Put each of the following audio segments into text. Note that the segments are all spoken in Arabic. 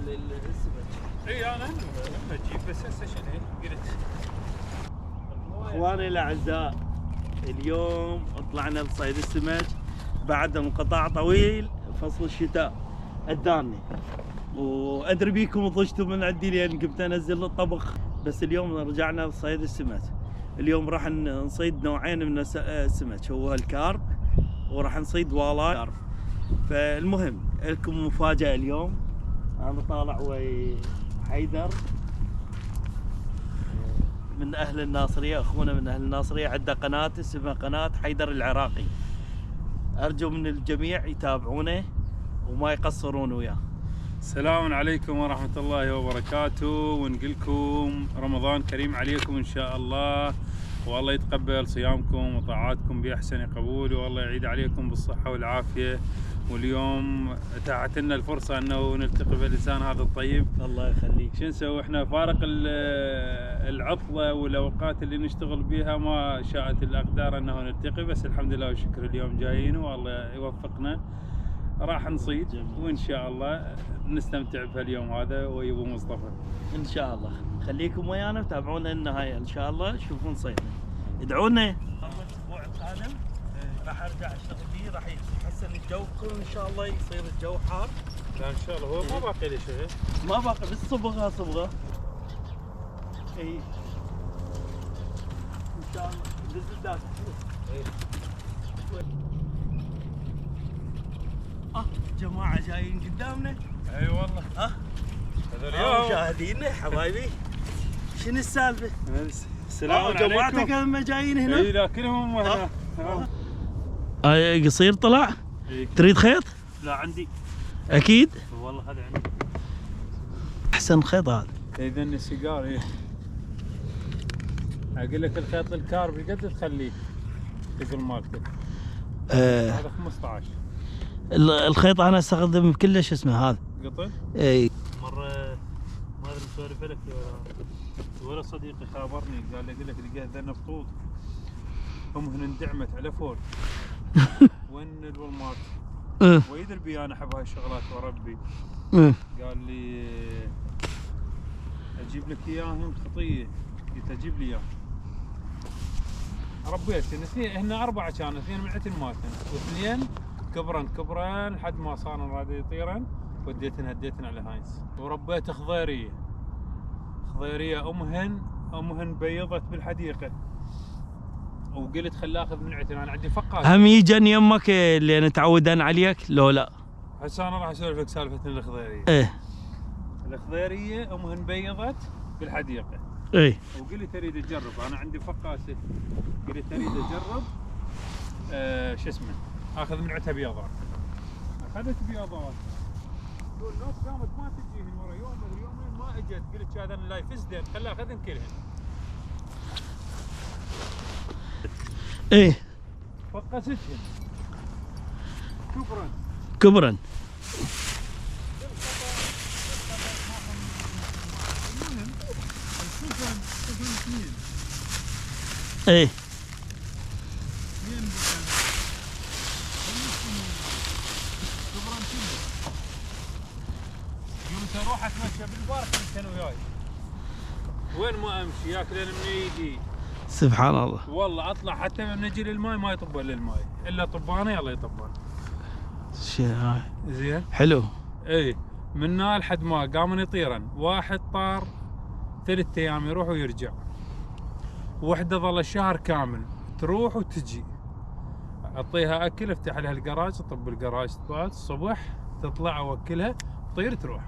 السمك. اي انا هم اجيب بس هسه شنو قلت. اخواني الاعزاء، اليوم طلعنا لصيد السمك بعد انقطاع طويل. فصل الشتاء اداني، وادري بيكم ضجتوا من عندي لان كنت انزل الطبخ، بس اليوم رجعنا لصيد السمك. اليوم راح نصيد نوعين من السمك، هو الكارب وراح نصيد والاي كارب. فالمهم لكم مفاجأة اليوم. انا طالع ويا حيدر من اهل الناصرية، اخونا من اهل الناصرية، عنده قناة اسمها قناة حيدر العراقي. ارجو من الجميع يتابعونه وما يقصرون وياه. السلام عليكم ورحمة الله وبركاته، ونقول لكم رمضان كريم عليكم إن شاء الله، والله يتقبل صيامكم وطاعاتكم بأحسن قبول، والله يعيد عليكم بالصحة والعافية. واليوم اتاحت لنا الفرصة أنه نلتقي بالإنسان هذا الطيب. الله يخليك. شو نسوي احنا فارق العطلة والأوقات اللي نشتغل بها، ما شاءت الأقدار أنه نلتقي، بس الحمد لله والشكر اليوم جايين والله يوفقنا. راح نصيد وان شاء الله نستمتع بهاليوم هذا ويا ابو مصطفى ان شاء الله. خليكم ويانا وتابعونا النهايه ان شاء الله تشوفون صيدنا. ادعونا. الاسبوع القادم راح ارجع اشتغل فيه، راح يتحسن الجو كل ان شاء الله، يصير الجو حار. لا ان شاء الله. هو ما باقي له شيء، ما باقي بس صبغه صبغه. اي ان شاء الله دز الداك. جماعة جايين قدامنا. اي والله. هذول اليوم مشاهدينا حبايبي، شنو السالفة؟ السلام عليكم. جماعتك هم جايين هنا؟ اي لا كلهم هنا. قصير طلع؟ تريد خيط؟ لا عندي. اكيد؟ والله هذا عندي. احسن خيط هذا. اذا السيجار ايه. اقول لك الخيط الكارب قد تخليه تقول مالته. هذا 15. الخيط انا استخدم كلش اسمه هذا قطن؟ اي. مره ما ادري اسولف لك ولا صديقي خابرني قال لي اقول لك لقيت ذا نفطوط هم هن اندعمت على فول. وين الولمارت؟ ويدري بي انا احب هاي الشغلات وربي. قال لي اجيب لك اياهم خطيه، قلت اجيب لي اياه. ربيت هنا 4 كانوا، 2 من عتن ماتن واثنين كبرن لحد ما صارن راد يطيرن، وديتن هديتن على هاينز. وربيت خضيريه امهن بيضت بالحديقه، وقلت خل اخذ من عتن. انا عندي فقاس. هم يجن يمك اللي نتعودن عليك لو لا؟ هسه انا راح اسولف لك سالفه الخضيريه. الخضيريه امهن بيضت بالحديقه. وقلت اريد اجرب، انا عندي فقاسه، قلت اريد اجرب شو اسمه، اخذ من عتها بياضات. اخذت بياضات، والناس قامت ما تجيهن ورا يوم او يومين ما اجت. قلت هذا لا يفسدن، خلها اخذن كلهن. فقستهن كبرا. ايه قلت اروح اتمشى بالبارك كان وياي، وين ما امشي ياكلن من ايدي. سبحان الله. والله اطلع حتى من نجي للماي ما يطبون للماي الا طبانه يلا يطبون. شيء زين حلو. اي من هنا لحد ما قامن يطيرن. واحد طار 3 ايام يروح ويرجع، وحده ظل شهر كامل تروح وتجي. اعطيها اكل، افتح لها الجراج، طب الجراج تبات الصبح تطلع اوكلها تطير تروح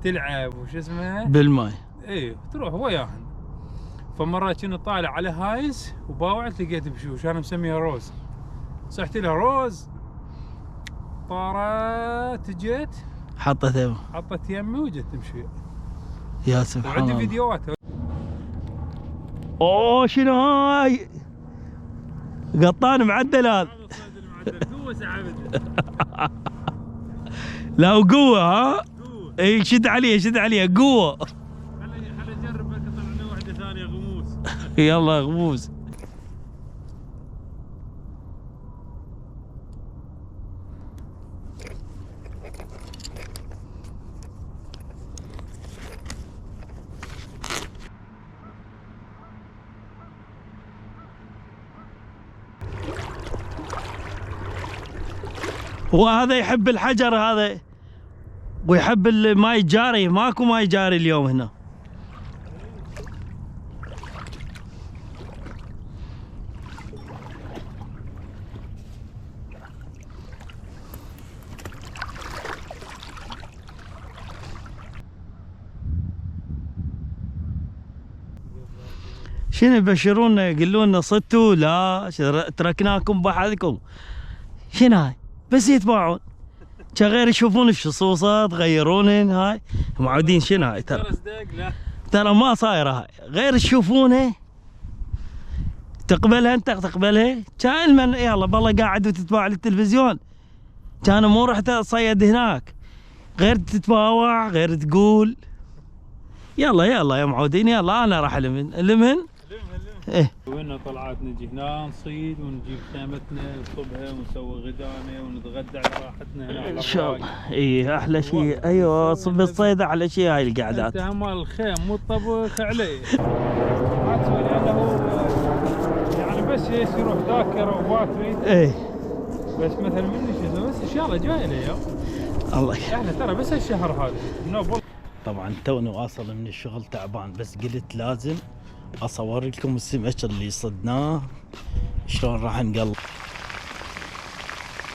تلعب وش اسمها بالماي. اي تروح وياهن. فمره كنت طالع على هايز وباوعت لقيت بشوش انا مسميها روز، صحت لها روز طارت جيت حطت يمي وجت تمشي. يا سبحان الله. وعندي فيديوهات. اوه شنو هاي؟ قطان معدل هذا. قوة سحبت. لا وقوة ها؟ اي شد عليه قوة. خلي اجرب بس طلع لنا واحدة ثانية غموس. يلا غموس. وهذا يحب الحجر هذا، ويحب الماي الجاري. ماكو ماي جاري اليوم هنا. شنو يبشرونا يقولون صدتوا؟ لا، تركناكم بحالكم. شنو هاي؟ بس يتباعون غير يشوفون الشصوصات غيرونهن. هاي معودين. شنو هاي؟ ترى ما صايره هاي، غير تشوفونها تقبلها. انت تقبلها؟ كان من يلا بالله قاعد وتتباع للتلفزيون، كان مو رحت اصيد هناك. غير تتباوع، غير تقول يلا يلا يا معودين، يلا انا راح المهن. ايه وهنا طلعات نجي هنا نصيد ونجيب خيمتنا الصبح ونسوي غدانا ونتغدى على راحتنا هنا ان شاء الله. ايه احلى شيء. ايوه بالصيد احلى شيء هاي القعدات. انت مال الخيم مو الطبخ عليه. ما تسوي لانه يعني بس يروح ذاكره وباتري. ايه بس مثلا مني شو بس ان شاء الله جاي اليوم. الله احنا ترى بس الشهر هذا. طبعا توني واصل من الشغل تعبان، بس قلت لازم اصور لكم السمك اللي صدناه شلون راح نقلب.